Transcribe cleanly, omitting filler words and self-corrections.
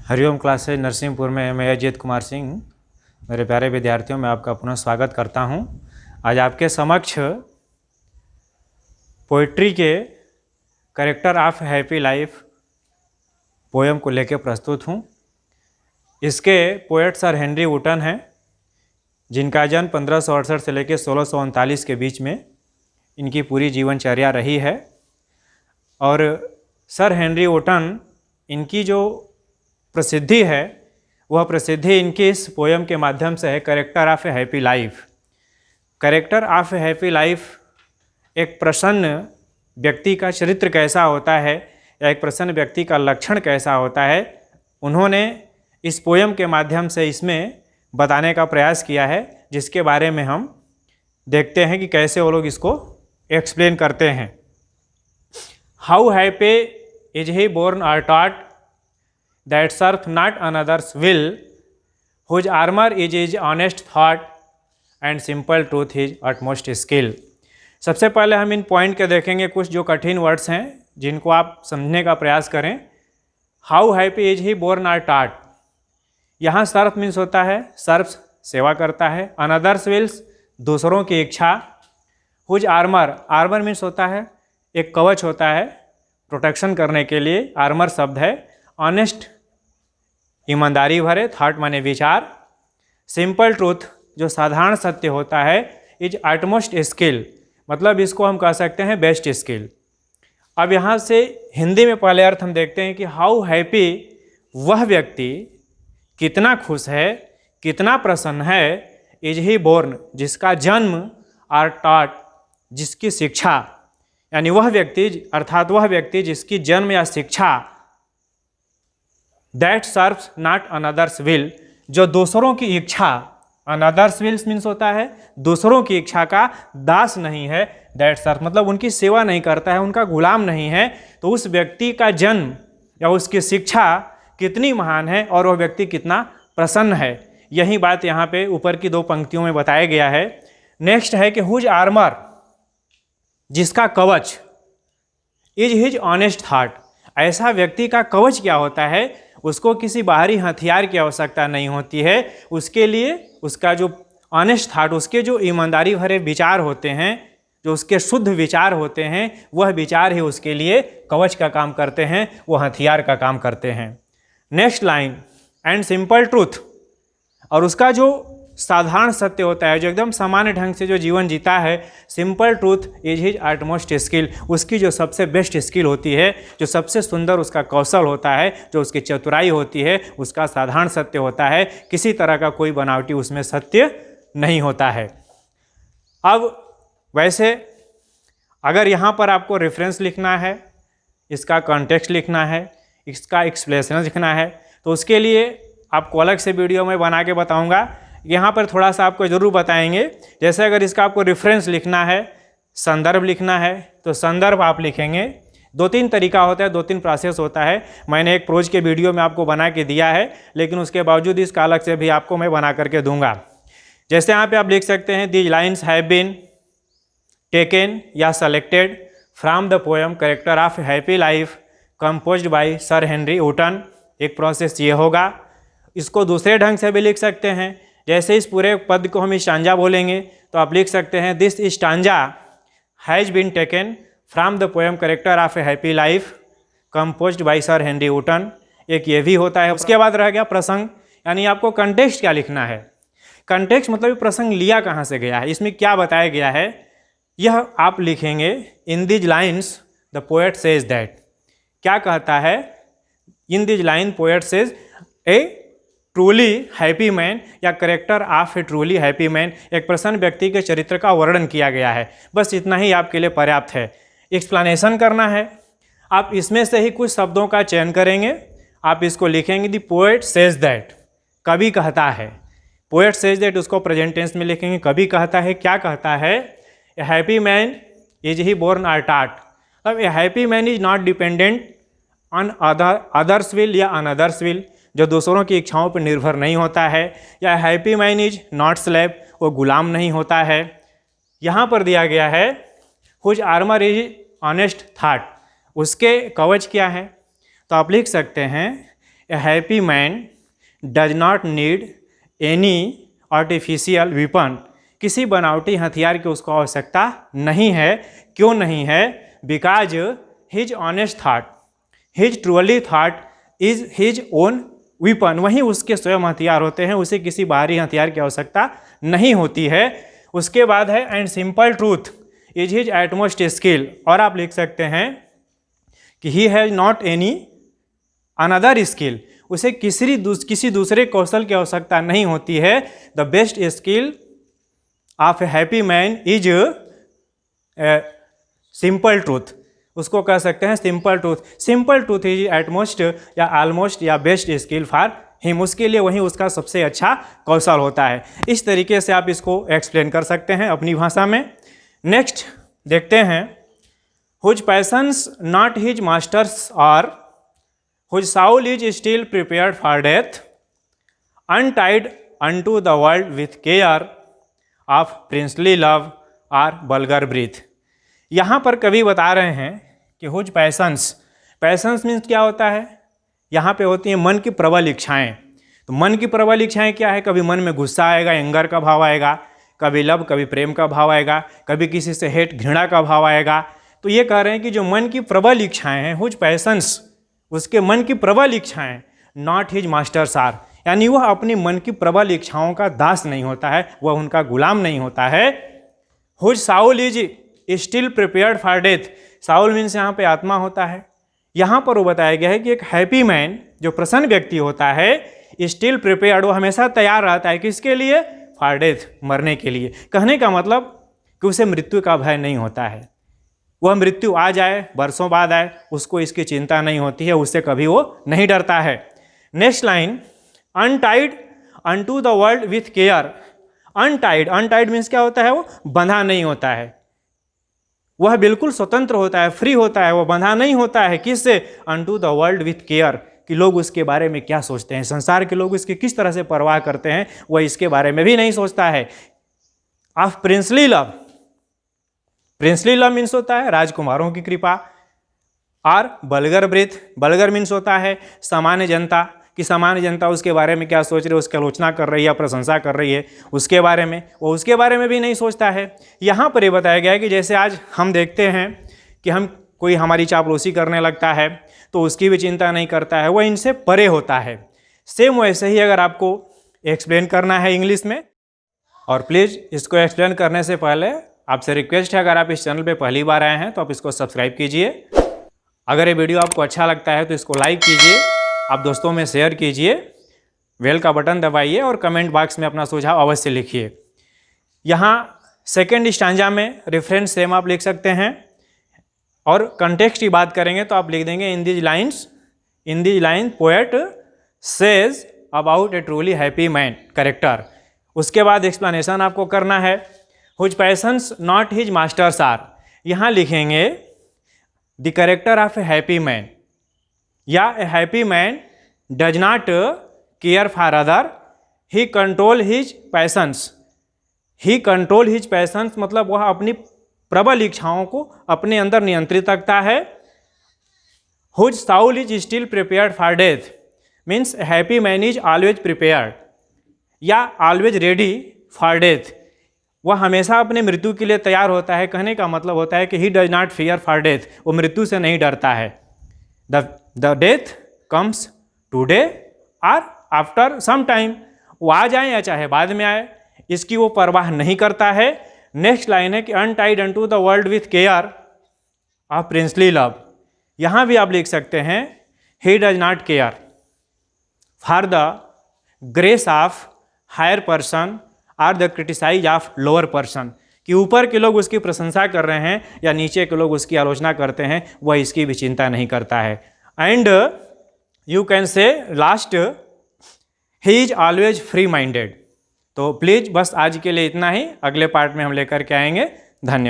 Hariom classes Narsinghpur में मैं अजीत कुमार सिंह मेरे प्यारे विद्यार्थियों में आपका पुनः स्वागत करता हूं। आज आपके समक्ष पोइट्री के character of happy life poem को लेकर प्रस्तुत हूं। इसके पोएट सर हेनरी वुटन हैं, जिनका जन्म 1568 से लेकर 1639 के बीच में इनकी पूरी जीवनचर्या रही है। और सर हेनरी वुटन इनकी जो प्रसिद्धि है वह प्रसिद्धि इनकी इस पोएम के माध्यम से है, character of a happy life. Character of a happy life एक प्रसन्न व्यक्ति का चरित्र कैसा होता है या एक प्रसन्न व्यक्ति का लक्षण कैसा होता है, उन्होंने इस पोएम के माध्यम से इसमें बताने का प्रयास किया है, जिसके बारे में हम देखते हैं कि कैसे वो लोग इसको एक्सप्लेन करते हैं। How happy is he born or taught that serve not another's will, whose armor is his honest thought and simple truth his utmost skill। सबसे पहले हम इन पॉइंट के देखेंगे कुछ जो कठिन वर्ड्स हैं जिनको आप समझने का प्रयास करें। How happy is he born or taught, यहाँ सर्फ मीन्स होता है सर्फ सेवा करता है, अनदर्स विल्स दूसरों की इच्छा, हुज आर्मर आर्मर मीन्स होता है एक कवच होता है प्रोटेक्शन करने के लिए, आर्मर शब्द है, ऑनेस्ट ईमानदारी भरे, थॉट माने विचार, सिंपल ट्रूथ जो साधारण सत्य होता है, इज अटमोस्ट स्किल मतलब इसको हम कह सकते हैं बेस्ट स्किल। अब यहाँ से हिंदी में पहले अर्थ हम देखते हैं कि हाउ हैप्पी वह व्यक्ति कितना खुश है, कितना प्रसन्न है, इज ही बोर्न जिसका जन्म, आर टॉट जिसकी शिक्षा, यानी वह व्यक्ति अर्थात वह व्यक्ति जिसकी जन्म या शिक्षा, that serves not another's will जो दूसरों की इच्छा, अनदर्स विल्स मीन्स होता है दूसरों की इच्छा का दास नहीं है, दैट सर्व मतलब उनकी सेवा नहीं करता है, उनका गुलाम नहीं है। तो उस व्यक्ति का जन्म या उसकी शिक्षा कितनी महान है और वह व्यक्ति कितना प्रसन्न है, यही बात यहाँ पे ऊपर की दो पंक्तियों में बताया गया है। नेक्स्ट है कि हुज आर्मर जिसका कवच, इज हिज ऑनेस्ट थॉट ऐसा व्यक्ति का कवच क्या होता है, उसको किसी बाहरी हथियार की आवश्यकता नहीं होती है, उसके लिए उसका जो ऑनेस्ट थॉट, उसके जो ईमानदारी भरे विचार होते हैं, जो उसके शुद्ध विचार होते हैं, वह विचार ही उसके लिए कवच का काम करते हैं, वो हथियार का काम करते हैं। Next line, and simple truth और उसका जो साधारण सत्य होता है, जो एकदम सामान्य ढंग से जो जीवन जीता है, simple truth is his utmost skill उसकी जो सबसे बेस्ट स्किल होती है, जो सबसे सुंदर उसका कौशल होता है, जो उसकी चतुराई होती है, उसका साधारण सत्य होता है, किसी तरह का कोई बनावटी उसमें सत्य नहीं होता है। अब वैसे अगर यहाँ पर आपको रेफरेंस लिखना है, इसका कॉन्टेक्स्ट लिखना है, इसका एक्सप्लेनेशन लिखना है, तो उसके लिए आपको अलग से वीडियो में बना के बताऊँगा। यहाँ पर थोड़ा सा आपको ज़रूर बताएंगे। जैसे अगर इसका आपको रेफरेंस लिखना है, संदर्भ लिखना है, तो संदर्भ आप लिखेंगे। दो तीन तरीका होता है, दो तीन प्रोसेस होता है। मैंने एक प्रोज के वीडियो में आपको बना के दिया है, लेकिन उसके बावजूद इसका अलग से भी आपको मैं बना करके दूंगा। जैसे यहाँ पे आप लिख सकते हैं, these lines have been taken या selected from the poem character of happy life composed by sir Henry Wotton. एक प्रोसेस ये होगा। इसको दूसरे ढंग से भी लिख सकते हैं। जैसे इस पूरे पद को हम स्टांजा बोलेंगे तो आप लिख सकते हैं, this stanza has been taken from the poem character of a happy life composed by sir Henry Wotton. एक ये भी होता है। उसके बाद रह गया प्रसंग, यानी आपको कंटेक्स्ट क्या लिखना है। कंटेक्स्ट मतलब प्रसंग लिया कहाँ से गया है, इसमें क्या बताया गया है, यह आप लिखेंगे। In these lines the poet says that, क्या कहता है, in these line poet says a truly happy man या character of a truly happy man, एक प्रसन्न व्यक्ति के चरित्र का वर्णन किया गया है। बस इतना ही आपके लिए पर्याप्त है। एक्सप्लेनेशन करना है, आप इसमें से ही कुछ शब्दों का चयन करेंगे, आप इसको लिखेंगे। द पोएट सेज दैट, कवि कहता है, पोएट सेज दैट उसको प्रेजेंट टेंस में लिखेंगे। कवि कहता है, क्या कहता है, a happy man is he born or taught. अब a happy man is not dependent on others will या अनदर्स विल, जो दूसरों की इच्छाओं पर निर्भर नहीं होता है, या happy man is not slave, वो गुलाम नहीं होता है। यहाँ पर दिया गया है, whose armour is honest thought, उसके कवच क्या है, तो आप लिख सकते हैं, a happy man does not need any artificial weapon, किसी बनावटी हथियार की उसको आवश्यकता नहीं है। क्यों नहीं है? Because his honest thought, his truly thought is his own weapon, वही उसके स्वयं हथियार होते हैं, उसे किसी बाहरी हथियार की आवश्यकता नहीं होती है। उसके बाद है and simple truth is his utmost skill, और आप लिख सकते हैं कि he has not any another skill, उसे किसी दूसरे कौशल की आवश्यकता नहीं होती है। The best skill of a happy man is simple truth, उसको कह सकते हैं simple truth. Simple truth is utmost या ऑलमोस्ट या बेस्ट स्किल फॉर हिम, उसके लिए वही उसका सबसे अच्छा कौशल होता है। इस तरीके से आप इसको एक्सप्लेन कर सकते हैं अपनी भाषा में। नेक्स्ट देखते हैं, whose passions not his masters और whose soul is still prepared for death, untied unto the world with care of princely love और वल्गर ब्रीथ। यहाँ पर कवि बता रहे हैं कि हुज पैशंस, पैशंस मीन्स क्या होता है? यहाँ पे होती हैं मन की प्रबल इच्छाएं। तो मन की प्रबल इच्छाएं क्या है? कभी मन में गुस्सा आएगा, एंगर का भाव आएगा, कभी लव, कभी प्रेम का भाव आएगा, कभी किसी से हेट, घृणा का भाव आएगा। तो ये कह रहे हैं कि जो मन की प्रबल इच्छाएं हैं, हुज पैशंस, उसके मन की प्रबल इच्छाएं, नॉट हिज मास्टर्स आर, यानी वह अपनी मन की प्रबल इच्छाओं का दास नहीं होता है, वह उनका गुलाम नहीं होता है। Whose soul is still prepared for death, soul means यहाँ पे आत्मा होता है। यहाँ पर वो बताया गया है कि एक हैप्पी मैन, जो प्रसन्न व्यक्ति होता है, स्टिल प्रिपेयर्ड, वो हमेशा तैयार रहता है किसके लिए? फॉर डेथ, मरने के लिए। कहने का मतलब कि उसे मृत्यु का भय नहीं होता है, वह मृत्यु आ जाए, वर्षों बाद आए, उसको इसकी चिंता नहीं होती है, उससे कभी वो नहीं डरता है। Next line, untied unto the world with care. Untied, untied means क्या होता है? वो बंधा नहीं होता है, वह बिल्कुल स्वतंत्र होता है, फ्री होता है, वह बंधा नहीं होता है। किससे? Unto the world with care, कि लोग उसके बारे में क्या सोचते हैं, संसार के लोग इसकी किस तरह से परवाह करते हैं, वह इसके बारे में भी नहीं सोचता है। Of princely love, princely love means होता है राजकुमारों की कृपा, और वल्गर ब्रीथ, वल्गर मीन्स होता है सामान्य जनता, कि सामान्य जनता उसके बारे में क्या सोच रही है, उसकी आलोचना कर रही है या प्रशंसा कर रही है, उसके बारे में वो उसके बारे में भी नहीं सोचता है। यहाँ पर ये बताया गया है कि जैसे आज हम देखते हैं कि हम कोई हमारी चापलूसी करने लगता है तो उसकी भी चिंता नहीं करता है, वह इनसे परे होता है। सेम वैसे ही अगर आपको एक्सप्लेन करना है इंग्लिश में, और प्लीज़ इसको एक्सप्लेन करने से पहले आपसे रिक्वेस्ट है, अगर आप इस चैनल पर पहली बार आए हैं तो आप इसको सब्सक्राइब कीजिए। अगर ये वीडियो आपको अच्छा लगता है तो इसको लाइक कीजिए, आप दोस्तों में शेयर कीजिए, बेल का बटन दबाइए और कमेंट बॉक्स में अपना सुझाव अवश्य लिखिए। यहाँ सेकेंड स्टांजा में रेफरेंस सेम आप लिख सकते हैं, और कंटेक्स्ट की बात करेंगे तो आप लिख देंगे in these line poet says about a truly happy man character. उसके बाद एक्सप्लेनेशन आपको करना है, whose passions not his masters are, यहाँ लिखेंगे the character of a happy man, या a happy man does not care for other, he control his passions, he control his passions मतलब वह अपनी प्रबल इच्छाओं को अपने अंदर नियंत्रित रखता है। Whose soul is still prepared for death means happy man is always prepared या ऑलवेज रेडी फॉर डेथ, वह हमेशा अपने मृत्यु के लिए तैयार होता है। कहने का मतलब होता है कि ही does not fear for death, वो मृत्यु से नहीं डरता है। द डेथ कम्स टुडे और आफ्टर सम टाइम, वो आ जाए या चाहे बाद में आए, इसकी वो परवाह नहीं करता है। नेक्स्ट लाइन है कि untied unto the world with care of princely love, यहाँ भी आप लिख सकते हैं he does not care for the grace of higher person और the criticise of lower person, कि ऊपर के लोग उसकी प्रशंसा कर रहे हैं या नीचे के लोग उसकी आलोचना करते हैं, वह इसकी भी चिंता नहीं करता है। And you can say last, he is always free minded. तो प्लीज़ बस आज के लिए इतना ही, अगले पार्ट में हम लेकर के आएंगे। धन्यवाद।